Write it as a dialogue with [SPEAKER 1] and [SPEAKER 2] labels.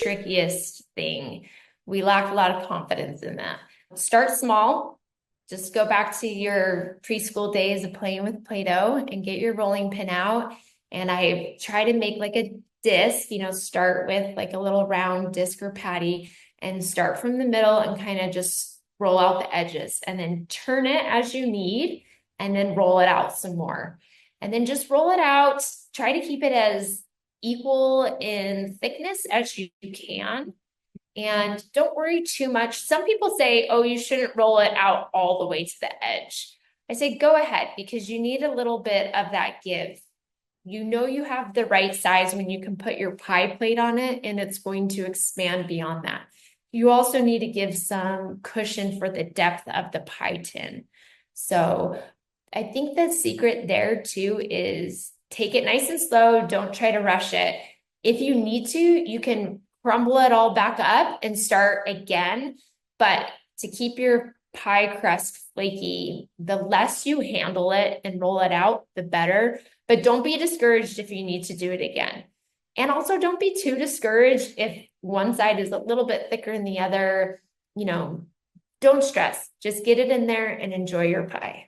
[SPEAKER 1] trickiest thing. We lack a lot of confidence in that. Start small. Just go back to your preschool days of playing with Play-Doh and get your rolling pin out. And I try to make like a disc, start with like a little round disc or patty and start from the middle and kind of just roll out the edges and then turn it as you need and then roll it out some more. And then just roll it out. Try to keep it as equal in thickness as you can. And don't worry too much. Some people say, oh, you shouldn't roll it out all the way to the edge. I say, go ahead, because you need a little bit of that give. You have the right size when you can put your pie plate on it, and it's going to expand beyond that. You also need to give some cushion for the depth of the pie tin. So I think the secret there too is take it nice and slow. Don't try to rush it. If you need to, you can crumble it all back up and start again. But to keep your pie crust flaky, the less you handle it and roll it out, the better. But don't be discouraged if you need to do it again. And also don't be too discouraged if one side is a little bit thicker than the other. Don't stress. Just get it in there and enjoy your pie.